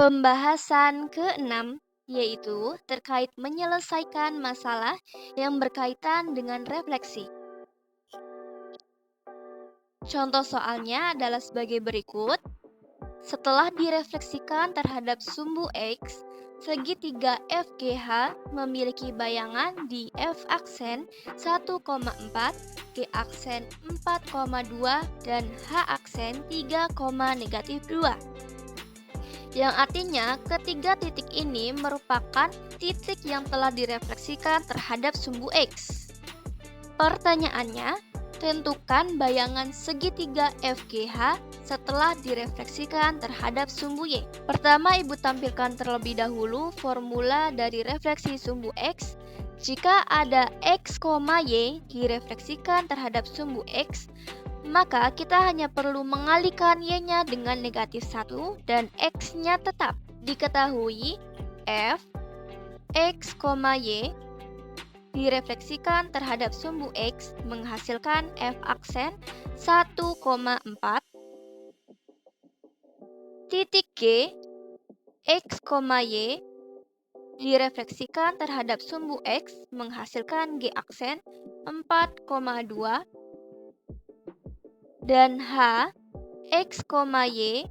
Pembahasan ke-6 yaitu terkait menyelesaikan masalah yang berkaitan dengan refleksi. Contoh soalnya adalah sebagai berikut. Setelah direfleksikan terhadap sumbu X, segitiga FGH memiliki bayangan di F aksen 1,4, G aksen 4,2, dan H aksen 3,-2. Yang artinya ketiga titik ini merupakan titik yang telah direfleksikan terhadap sumbu X. Pertanyaannya, tentukan bayangan segitiga FGH setelah direfleksikan terhadap sumbu Y. Pertama, Ibu tampilkan terlebih dahulu formula dari refleksi sumbu X. Jika ada X, Y direfleksikan terhadap sumbu X, maka kita hanya perlu mengalihkan Y-nya dengan negatif 1 dan X-nya tetap. Diketahui F, X, Y direfleksikan terhadap sumbu X menghasilkan F aksen 1,4, titik G, X, Y direfleksikan terhadap sumbu X menghasilkan G aksen 4,2, dan H, X, Y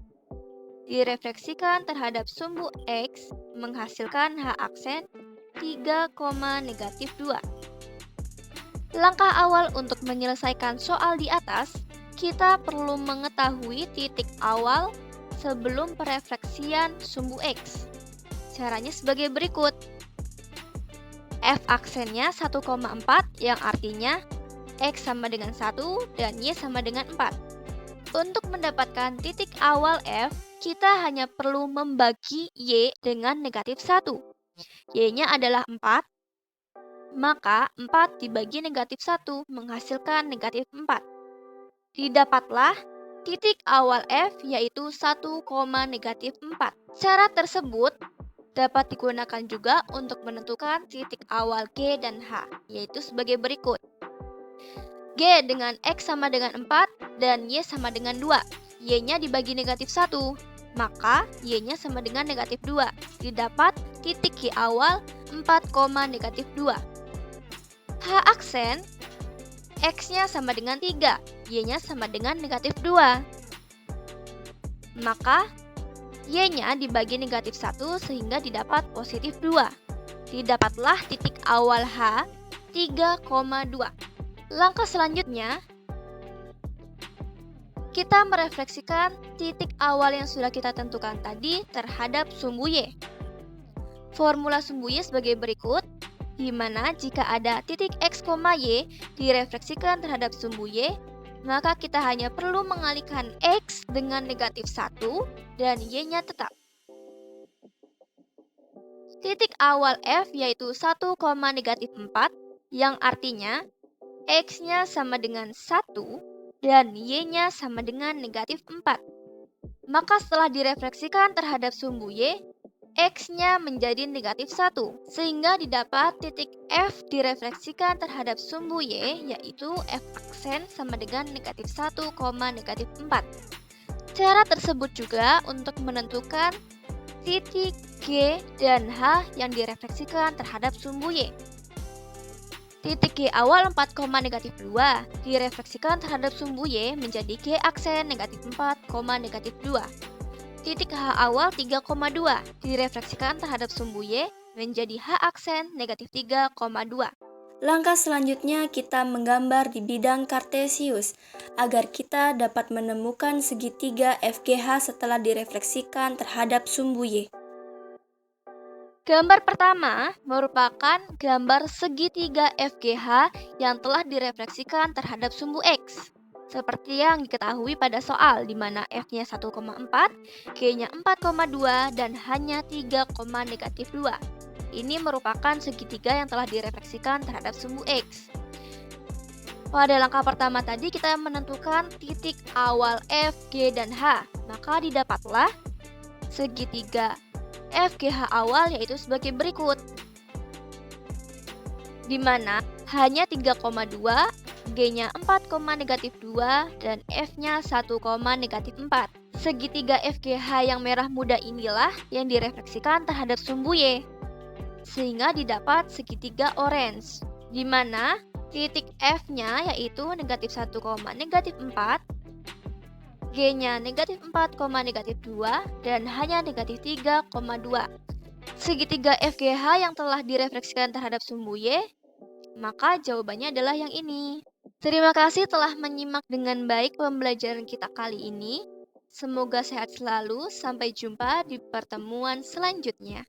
direfleksikan terhadap sumbu X menghasilkan H aksen 3,-2. Langkah awal untuk menyelesaikan soal di atas, kita perlu mengetahui titik awal sebelum perefleksian sumbu X. Caranya sebagai berikut. F aksennya 1,4 yang artinya X sama dengan 1 dan Y sama dengan 4. Untuk mendapatkan titik awal F, kita hanya perlu membagi Y dengan negatif 1. Y-nya adalah 4, maka 4 dibagi negatif 1 menghasilkan negatif 4. Didapatlah titik awal F yaitu 1,-4. Cara tersebut dapat digunakan juga untuk menentukan titik awal G dan H, yaitu sebagai berikut. G dengan X sama dengan 4 dan Y sama dengan 2. Y-nya dibagi negatif 1, maka Y-nya sama dengan negatif 2. Didapat titik G awal 4,-2. H aksen, X-nya sama dengan 3, Y-nya sama dengan negatif 2. Maka Y-nya dibagi negatif 1 sehingga didapat positif 2. Didapatlah titik awal H 3,2. Langkah selanjutnya, kita merefleksikan titik awal yang sudah kita tentukan tadi terhadap sumbu Y. Formula sumbu Y sebagai berikut, di mana jika ada titik X, Y direfleksikan terhadap sumbu Y, maka kita hanya perlu mengalihkan X dengan negatif 1 dan Y-nya tetap. Titik awal F yaitu 1,-4 yang artinya X-nya sama dengan 1 dan Y-nya sama dengan negatif 4. Maka setelah direfleksikan terhadap sumbu Y, X-nya menjadi negatif 1, sehingga didapat titik F direfleksikan terhadap sumbu Y, yaitu F aksen sama dengan negatif 1, negatif 4. Cara tersebut juga untuk menentukan titik G dan H yang direfleksikan terhadap sumbu Y. Titik G awal 4,-2 direfleksikan terhadap sumbu Y menjadi G aksen negatif 4,-2. Titik H awal 3,2 direfleksikan terhadap sumbu Y menjadi H aksen negatif 3,2. Langkah selanjutnya kita menggambar di bidang kartesius agar kita dapat menemukan segitiga FGH setelah direfleksikan terhadap sumbu Y. Gambar pertama merupakan gambar segitiga FGH yang telah direfleksikan terhadap sumbu X. Seperti yang diketahui pada soal di mana F-nya 1,4, G-nya 4,2, dan H-nya 3,-2. Ini merupakan segitiga yang telah direfleksikan terhadap sumbu X. Pada langkah pertama tadi kita menentukan titik awal F, G, dan H. Maka didapatlah segitiga FGH awal yaitu sebagai berikut, di mana H-nya 3,2, G-nya 4,-2, dan F-nya 1,-4. Segitiga FGH yang merah muda inilah yang direfleksikan terhadap sumbu Y, sehingga didapat segitiga orange, di mana titik F-nya yaitu negatif 1, negatif 4, G-nya negatif 4, negatif 2, dan hanya negatif 3,2. Segitiga FGH yang telah direfleksikan terhadap sumbu Y, maka jawabannya adalah yang ini. Terima kasih telah menyimak dengan baik pembelajaran kita kali ini. Semoga sehat selalu. Sampai jumpa di pertemuan selanjutnya.